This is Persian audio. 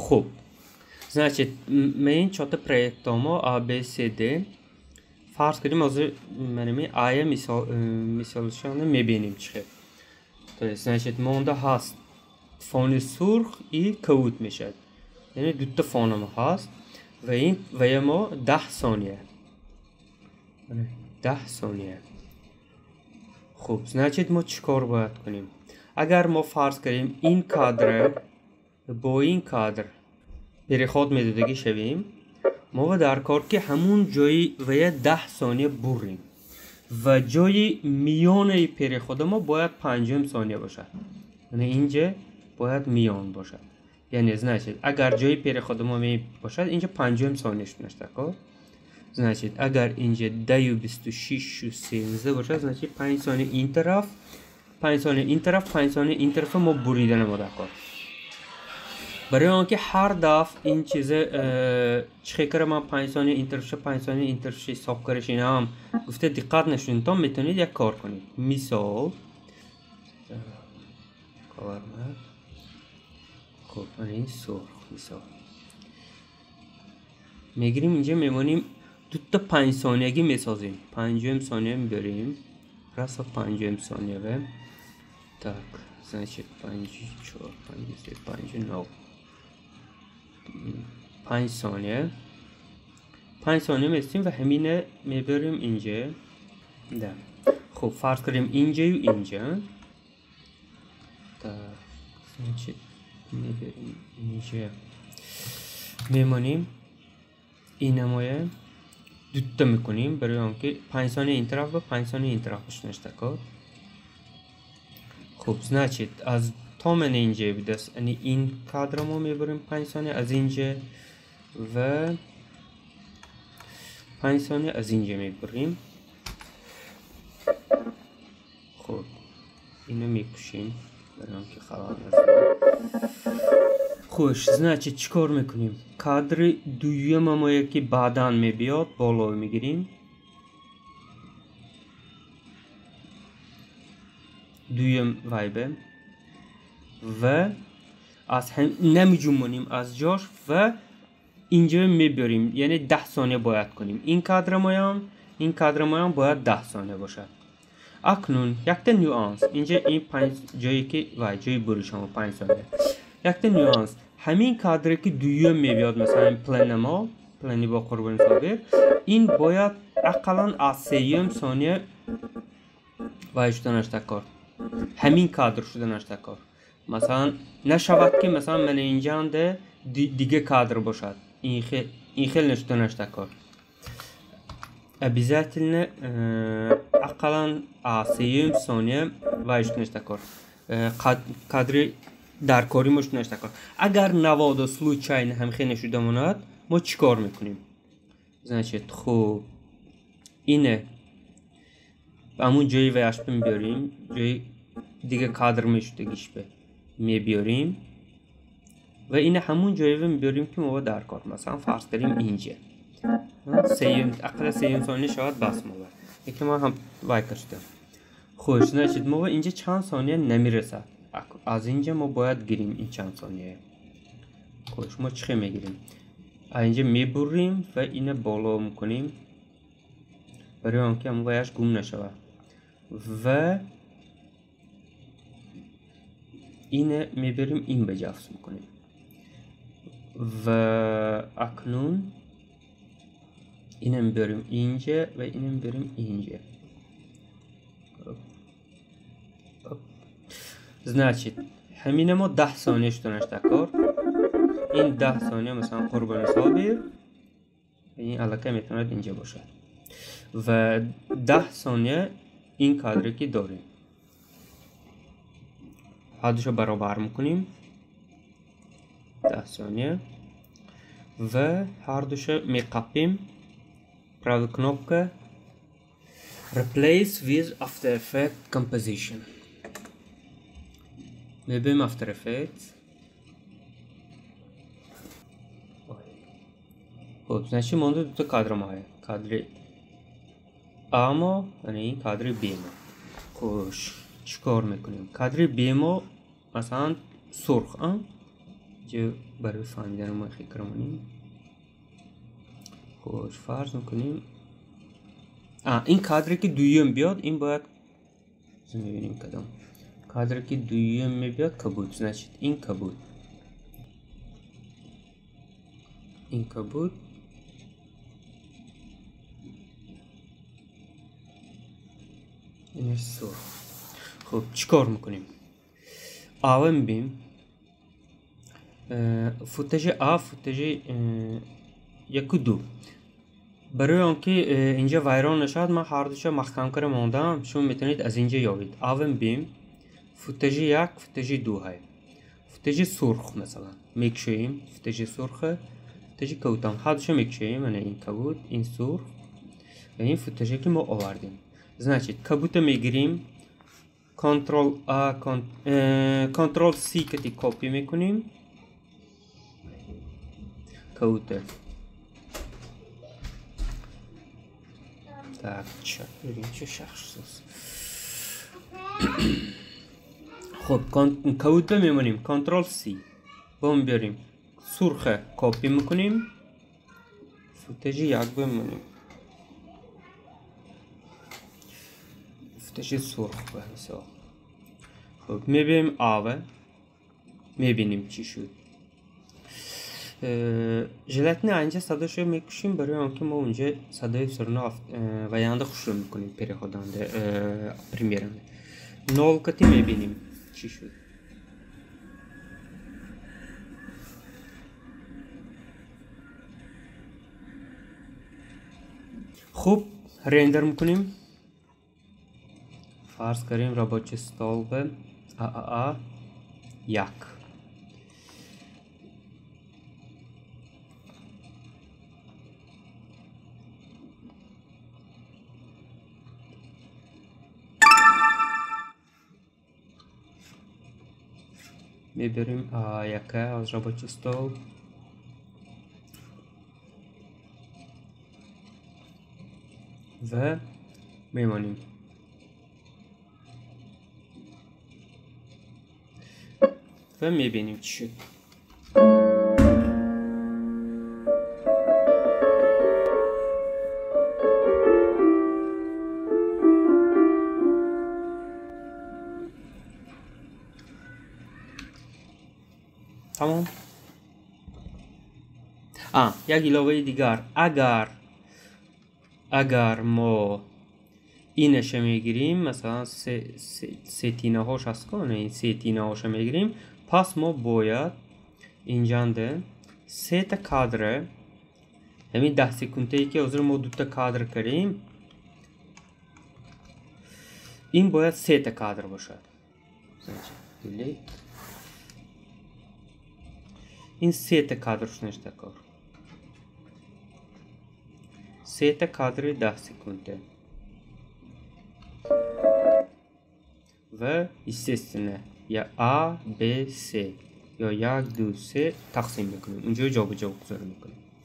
خب значит من این چهار تا проектامو A B C D فرض کنیم از منمی آیا مثالشان میبینیم چه то есть значит مونده هست فون سرخ ای کود میشد یعنی دو تا فونم هست و این و ما 10 ثانیه 10 ثانیه خب значит ما چیکار باید کنیم اگر ما فرض کنیم این کادر با این کادر переход میدادگی شویم ما در کار که همون جایی و 10 ثانیه بریم و جای میان переход ما باید 5 ثانیه باشد یعنی اینجا باید میان باشد یعنی значит اگر جای переход ما می باشد اینجا 5 ثانیه شد значит اگر اینجا 10:26 و 13 باشد значит 5 ثانیه این طرف 5 ثانیه این طرف 5 ثانیه این طرف ما بریدن ما در کار برای آنکه هر دفعه این چیز چه من 5 ثانیه این طرف 5 ثانیه این طرف حساب کرش اینا هم گفته دقت نشون تا میتونید یک کار کنید مثال خب این سرخ مثال میگیریم اینجا میمونیم دو تا 5 ثانیگی میسازیم 5 ثانیه میبریم راست 5 ثانیه و так значит 5 4 5 9 5 ثانیه 5 ثانیه میستیم و همینه میبریم اینجا ده خب فرض کنیم اینجا و اینجا так значит میبریم اینجا میمونیم این نمایه دوتا میکنیم برای آنکه 5 ثانیه این طرف و 5 ثانیه این طرف بشنش تکار خب значит از تا من اینجا بدست یعنی این کادر ما میبریم 5 ثانیه از اینجا و 5 ثانیه از اینجا میبریم خب اینو میکشیم برای آنکه خراب نشه خوش значит چیکار میکنیم کادر دویم ما که بعداً میبیاد بالا میگیریم دویم وایبه و از هم نمیجومونیم از جاش و اینجا میبریم یعنی 10 ثانیه باید کنیم این کادر ما باید 10 ثانیه باشد اکنون یک تا نیوانس اینجا این 5 جایی که وای جای بریش هم 5 ثانیه یک تا نیوانس همین کادر که دویم میبیاد مثلا پلنی با قربان صابر این باید اقلا از 3 ثانیه وای شدنش تکار همین کادر شدنش تکار مثلا نشود که مثلا من اینجا ده دیگه کادر باشد این خیلی نشدنش تکار обязательно اقلا از 3 ثانیه وای شدنش تکار کادر در کاری مشتنش تکار اگر نواد و случайно هم خیلی نشده ماند ما چیکار میکنیم значит خب اینه همون جایی ویش میبریم جایی دیگه کادر میشدگیش به میبریم و اینه همون جایی میبریم که ما در کار مثلا فرض کنیم اینجا اقل 3 ثانیه شاید بس ما یکی ما هم وای کشتیم خوش значит ما اینجا چند ثانیه نمیرسد از اینجا ما باید گیریم این چند ثانیه خوش ما چه میگیریم اینجا میبریم و اینه بالا میکنیم برای آنکه هم وایش گم نشود و اینه میبریم این به جفت میکنیم و اکنون اینه میبریم اینجا و اینه میبریم اینجا значит همینه ما 10 ثانیه شدنش تکار این 10 ثانیه مثلا قربان صابر این علاقه میتوند اینجا باشه و 10 ثانیه این کادری که داریم هر دوشو برابر میکنیم 10 ثانیه و هر دوشو میقپیم правой кнопкой replace with After Effects composition میبیم After Effects خب значит مونده دو تا کادر ما هست کادر A ما یعنی این کادر B ما خوش چیکار میکنیم کادر B ما مثلا سرخ اینجا برای فهمیدن ما فکر کنیم. خوش فرض میکنیم این کادری که دویم بیاد این باید ببینیم کدام کادری که دویم بیاد کبود. значит این کبود، این کبود، اینش سرخ. خب چیکار میکنیم؟ آوه میبینیم فوتژ آ فوتژ یک و دو. برای آنکه اینجا ویران نشد من هر دوشو محکم کرده ماندم. شما میتونید از اینجا یابید. آوه میبینیم فوتژ یک فوتژ دو های. فوتژ سرخ مثلا میکشیم، فوتژ سرخه، فوتژ کبودم هر دوشو میکشیم. این کبود، این سرخ و این فوتژی که ما آوردیم. значит کبوت میگیریم، کنترل آ کنترل سی کتی کپی میکنیم کبوت. так بریم چه شخص خب کبوت میمونیم، کنترل سی بوم بیاریم، سرخ کپی میکنیم، فوتژ یک بمونیم، فوتژ سرخ به حساب. خب میبینیم آوه، میبینیم چی شد. ژلاتین اینجا صداشو میکشیم برای آنکه ما اونجا صدای سرنا و یانده خوش رو میکنیم переходанде پریمیرنده. نول کتی میبینیم چی شد. خوب رندر میکنیم. فرض کنیم رابطه столб AAA یک. میبریم یکه از رابطه столб و میمانیم. و میبینیم چی شد. تمام. یک علاوه دیگر، اگر ما اینش میگیریم مثلا سه تینه هاش هست کنه، این سه تینه هاش میگیریم، پس ما باید اینجانده سه تا کادر، همین 10 سکونده ای که حضور ما دو تا کادر کردیم این باید سه تا کادر باشد. این سه تا کادرش نشته کار، سه تا کادر 10 سکونده و естественно یا A, B, C یا 1, 2, 3 تقسیم میکنیم. اونجا جابجا گذاری میکنیم.